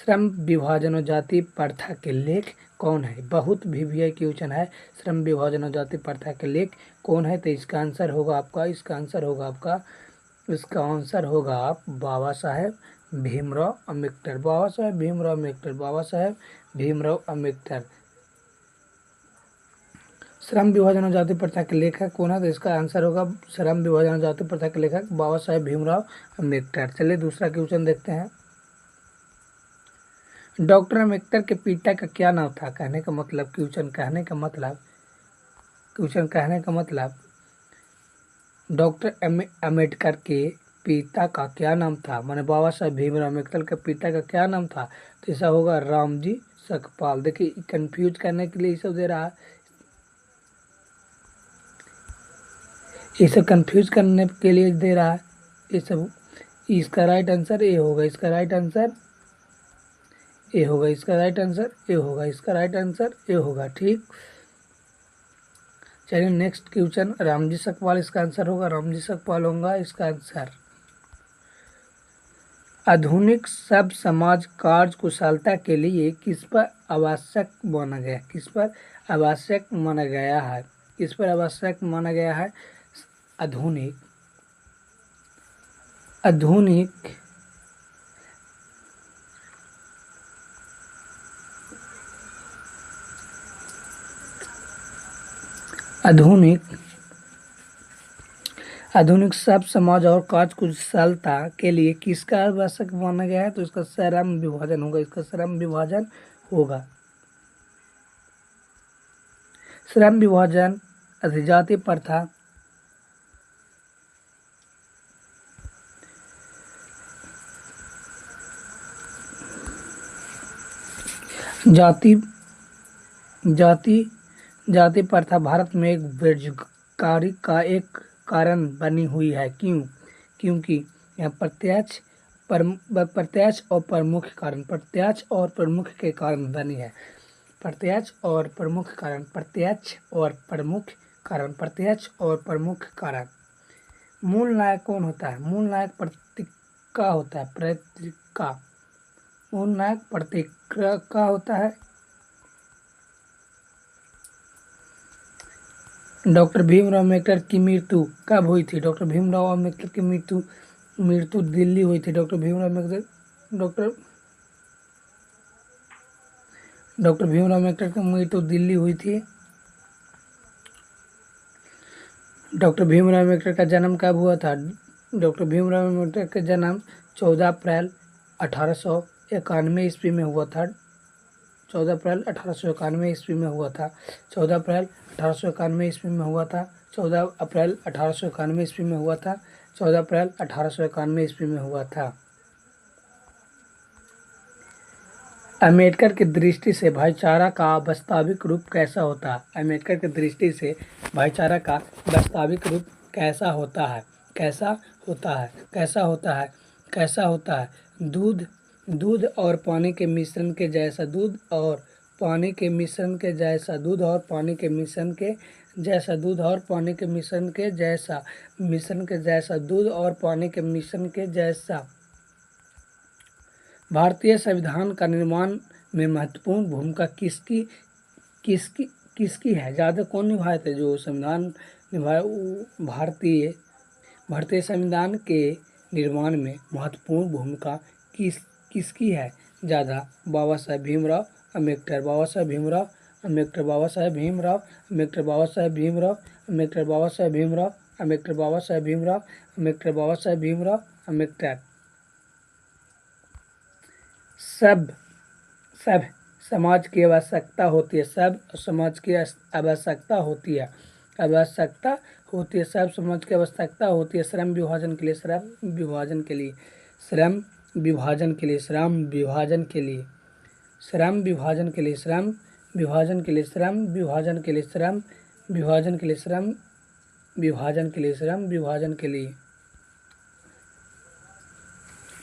श्रम विभाजन और जाति प्रथा के लेख कौन है? बहुत भी क्वेश्चन है। श्रम विभाजन और जाति प्रथा के लेख कौन है? तो इसका आंसर होगा आप बाबा साहेब भीमराव अम्बेडकर। बाबा साहेब भीमराव अम्बेडकर। श्रम विभाजन और जाति प्रथा के लेखक कौन है? तो इसका आंसर होगा श्रम विभाजन और जाति प्रथा के लेखक बाबा साहेब भीमराव अम्बेडकर। चलिए दूसरा क्वेश्चन देखते हैं। डॉक्टर अम्बेडकर के पिता का क्या नाम था? कहने का मतलब डॉक्टर अम्बेडकर के पिता का क्या नाम था? माने बाबा साहेब भीमराव अम्बेडकर के पिता का क्या नाम था? तो ऐसा होगा रामजी सकपाल। देखिए कंफ्यूज करने के लिए ये सब दे रहा है, ये सब कंफ्यूज करने के लिए दे रहा है ये सब। इसका राइट आंसर ए होगा, इसका राइट आंसर ए होगा, इसका राइट आंसर ए होगा, इसका राइट आंसर ए होगा। ठीक, चलिए नेक्स्ट क्वेश्चन। रामजी सकपाल इसका आंसर होगा, रामजी सकपाल होगा इसका आंसर। आधुनिक सब समाज कार्य कुशलता के लिए किस पर आवश्यक माना गया? किस पर आवश्यक माना गया है? किस पर आवश्यक माना गया है? आधुनिक आधुनिक सब समाज और कार्य कुशलता के लिए किसका आवश्यक माना गया है? तो इसका श्रम विभाजन होगा, इसका श्रम विभाजन होगा। श्रम विभाजन, जाति प्रथा, जाति प्रथा भारत में एक बेरोजगारी का एक कारण बनी हुई है। क्यों? क्योंकि यहाँ प्रत्यक्ष और प्रमुख कारण, प्रत्यक्ष और प्रमुख के कारण बनी है। प्रत्यक्ष और प्रमुख कारण। मूल नायक कौन होता है? मूल नायक पत्रिका होता है, मूल नायक पत्रिका होता है। डॉक्टर भीमराव अम्बेडकर की मृत्यु कब हुई थी? डॉक्टर भीमराव अम्बेडकर की मृत्यु दिल्ली हुई थी। डॉक्टर भीमराव अम्बेडकर की मृत्यु दिल्ली हुई थी। डॉक्टर भीमराव अम्बेडकर का जन्म कब हुआ था? डॉक्टर भीमराव अम्बेडकर का जन्म 14 अप्रैल 1891 ईस्वी में हुआ था। 14 अप्रैल 1891 ईस्वी में हुआ था। 14 अप्रैल 1891 ईस्वी में हुआ था। 14 अप्रैल 1891 ईस्वी में हुआ था। 14 अप्रैल 1891 ईस्वी में हुआ था। अम्बेडकर की दृष्टि से भाईचारा का वास्तविक रूप कैसा होता है? अम्बेडकर की दृष्टि से भाईचारा का वास्तविक रूप कैसा होता है? कैसा होता है? कैसा होता है? कैसा होता है? दूध और पानी के मिश्रण के जैसा, दूध और पानी के मिश्रण के जैसा, दूध और पानी के मिश्रण के जैसा, दूध और पानी के मिश्रण के जैसा, मिश्रण के जैसा, दूध और पानी के मिश्रण के जैसा। भारतीय संविधान का निर्माण में महत्वपूर्ण भूमिका किसकी है? ज़्यादा कौन निभाए थे? जो संविधान निभाए भारतीय संविधान के निर्माण में महत्वपूर्ण भूमिका किसकी है ज़्यादा? बाबा साहेब भीमराव अम्बेडकर। बाबा साहेब भीमराव अम्बेडकर। बाबा साहेब भीमराव अम्बेडकर। बाबा साहेब भीमराव अम्बेडकर। बाबा साहेब भीमराव अम्बेडकर। बाबा साहेब भीमराव अम्बेडकर। बाबा साहेब भीमराव अम्बेडकर। सब समाज की आवश्यकता होती है। सब समाज की आवश्यकता होती है। सब समाज की आवश्यकता होती है। श्रम विभाजन के लिए, श्रम विभाजन के लिए, श्रम विभाजन के लिए, श्रम विभाजन के लिए, श्रम विभाजन के लिए, श्रम विभाजन के लिए, श्रम विभाजन के लिए, श्रम विभाजन के लिए, श्रम विभाजन के लिए, श्रम विभाजन के लिए।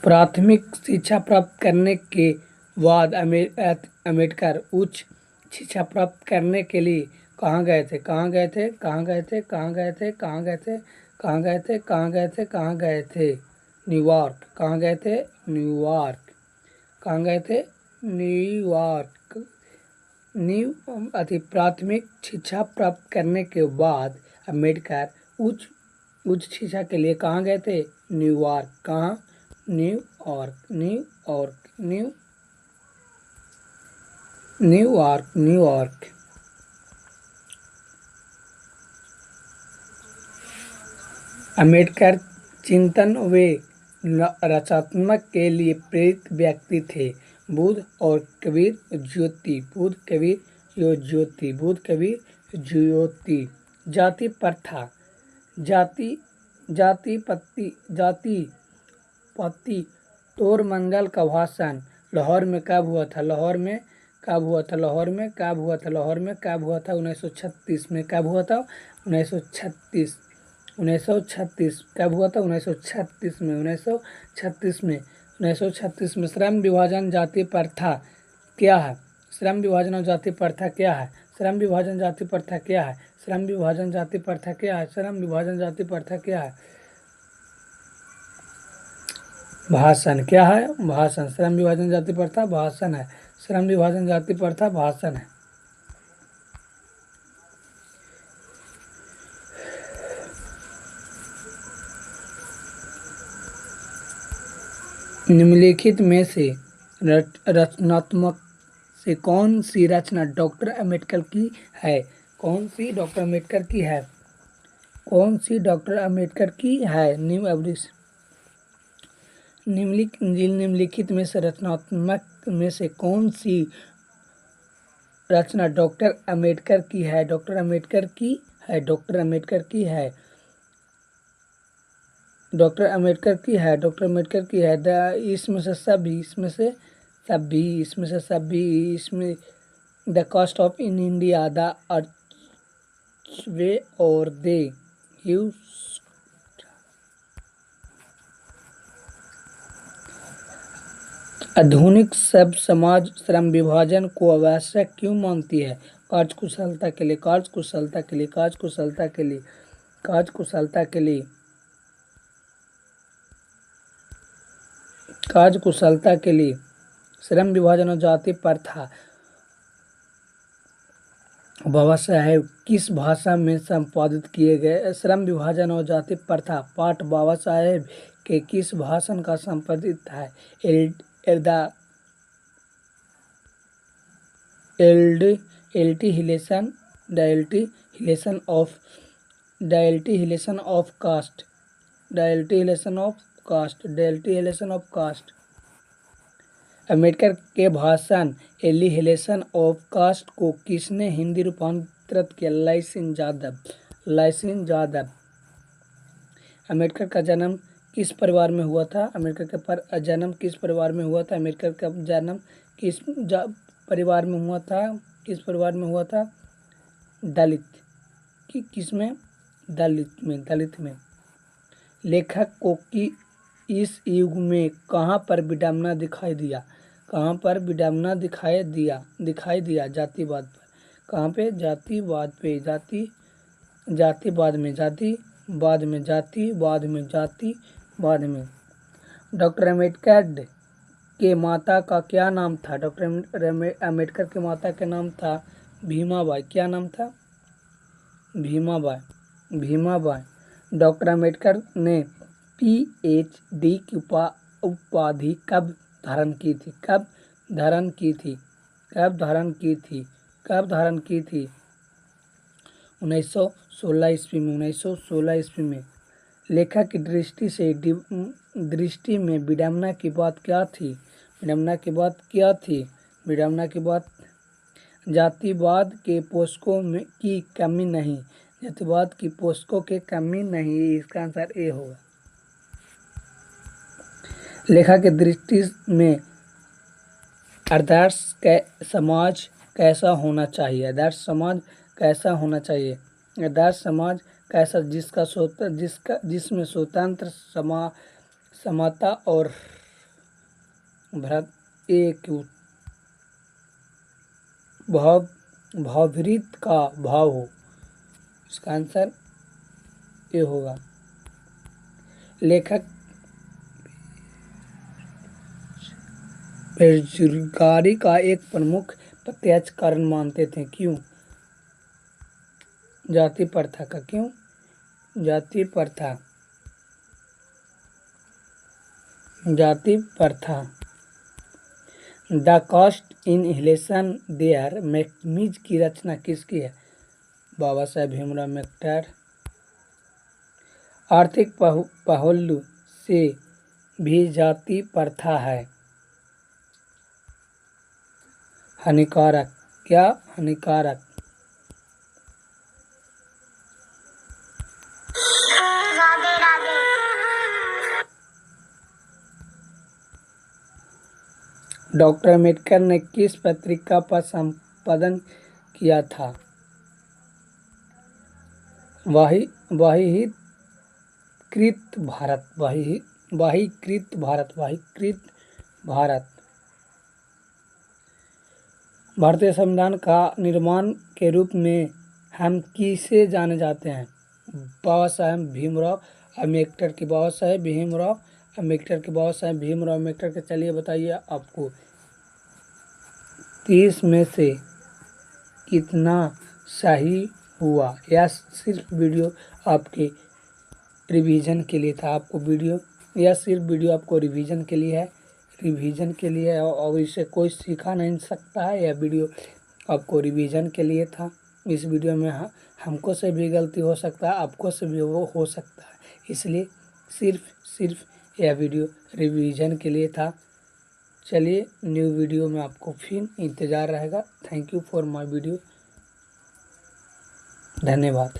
प्राथमिक शिक्षा प्राप्त करने के बाद अम्बेडकर उच्च शिक्षा प्राप्त करने के लिए कहाँ गए थे? कहाँ गए थे? कहाँ गए थे? कहाँ गए थे? कहाँ गए थे? कहाँ गए थे? कहाँ गए थे? कहाँ गए थे? न्यूयॉर्क। कहाँ गए थे? न्यूयॉर्क। कहाँ गए थे? न्यूयॉर्क। प्राथमिक शिक्षा प्राप्त करने के बाद अम्बेडकर उच्च उच्च शिक्षा के लिए कहाँ गए थे? न्यूयॉर्क। कहाँ? New York. New York. New York. New York. Ambedkar चिंतन वे रचनात्मक के लिए प्रेरित व्यक्ति थे। बुद्ध और कबीर ज्योति। बुद्ध कबीर ज्योति। बुद्ध कबीर ज्योति। जाति प्रथा। जाति पति तोड़मंगल का भाषण लाहौर में कब हुआ था? लाहौर में कब हुआ था? लाहौर में कब हुआ था? लाहौर में कब हुआ था? 1936 में। कब हुआ था? 1936। 1936 कब हुआ था? 1936 में। 1936 में। 1936 में। श्रम विभाजन जाति प्रथा क्या है? श्रम विभाजन और जाति प्रथा क्या है? श्रम विभाजन जाति प्रथा क्या है? श्रम विभाजन जाति प्रथा क्या है? श्रम विभाजन जाति प्रथा क्या है? भाषण क्या है? भाषण। श्रम विभाजन जाति प्रथा भाषण है। श्रम विभाजन जाति प्रथा भाषण है। निम्नलिखित में से रचनात्मक से कौन सी रचना डॉक्टर अम्बेडकर की है? कौन सी डॉक्टर अम्बेडकर की है? कौन सी डॉक्टर अम्बेडकर की है? निम्नलिखित में से रचनात्मक में से कौन सी रचना डॉक्टर अम्बेडकर की है? डॉक्टर अम्बेडकर की है। डॉक्टर अम्बेडकर की है। डॉक्टर अम्बेडकर की है। डॉक्टर अम्बेडकर की है। इसमें से सभी इसमें the cost of in India, the earth way और दे ह्यूज। आधुनिक सब समाज श्रम विभाजन को आवश्यक क्यों मानती है? कार्यकुशलता के लिए। कार्यकुशलता के लिए। कार्यकुशलता के लिए। कार्यकुशलता के लिए। कार्यकुशलता के लिए। श्रम विभाजन और जाति प्रथा बाबा साहेब किस भाषा में संपादित किए गए? श्रम विभाजन और जाति प्रथा पाठ बाबा साहेब के किस भाषण का संपादित है? डायल्टिहिलेशन ऑफ कास्ट। अम्बेडकर के भाषण एलिहिलेशन ऑफ कास्ट को किसने हिंदी रूपांतरित किया? लाइसिन यादव। अम्बेडकर का जन्म किस परिवार में हुआ था? अम्बेडकर का जन्म किस परिवार में हुआ था? अम्बेडकर का जन्म किस परिवार में हुआ था? किस परिवार में हुआ था? दलित। किसमें? दलित में। लेखक को कि इस युग में कहाँ पर विडंबना दिखाई दिया? कहाँ पर विडंबना दिखाई दिया? जातिवाद पर। कहाँ पे? जातिवाद पे। जातिवाद में। डॉक्टर अम्बेडकर के माता का क्या नाम था? डॉक्टर अम्बेडकर के माता का नाम था भीमाबाई। क्या नाम था? भीमाबाई। डॉक्टर अम्बेडकर ने PhD की उपाधि कब धारण की थी? कब धारण की थी? 1916 ईस्वी में। 1916 ईस्वी में। लेखक की दृष्टि में विडंबना की बात क्या थी? विडंबना की बात जातिवाद के पोषकों की कमी नहीं। जातिवाद की पोषकों की कमी नहीं। इसका आंसर ए होगा। लेखक की दृष्टि में आदर्श समाज कैसा होना चाहिए? आदर्श समाज कैसा होना चाहिए? आदर्श समाज कैसा? जिसमें स्वतंत्र समता और भावृत का भाव हो। इसका आंसर ये होगा। लेखक बेरोजगारी का एक प्रमुख प्रत्यक्ष कारण मानते थे। क्यों? जाति प्रथा का। क्यों? जाति प्रथा। जाति प्रथा। The caste in inhalation their mechanism की रचना किसकी है? बाबा साहेब भीमराव अम्बेडकर। आर्थिक पहलू से भी जाति प्रथा है हानिकारक। क्या? हानिकारक। डॉक्टर अम्बेडकर ने किस पत्रिका पर संपादन किया था? वहीकृत भारत। वहीकृत भारत। भारतीय संविधान का निर्माण के रूप में हम किसे जाने जाते हैं? बाबा साहेब भीमराव अम्बेडकर की। बाबा साहेब भीमराव अम्बेडकर के। बाबा साहेब भीमराव अम्बेडकर के। चलिए बताइए आपको 30 में से कितना सही हुआ? यह सिर्फ वीडियो आपके रिवीजन के लिए था। यह सिर्फ वीडियो आपको रिवीजन के लिए है और इसे कोई सीखा नहीं सकता है। यह वीडियो आपको रिवीजन के लिए था। इस वीडियो में हमको से भी गलती हो सकता है, आपको से भी वो हो सकता है, इसलिए सिर्फ यह वीडियो रिवीजन के लिए था। चलिए न्यू वीडियो में आपको फिर इंतज़ार रहेगा। Thank you for my video. धन्यवाद।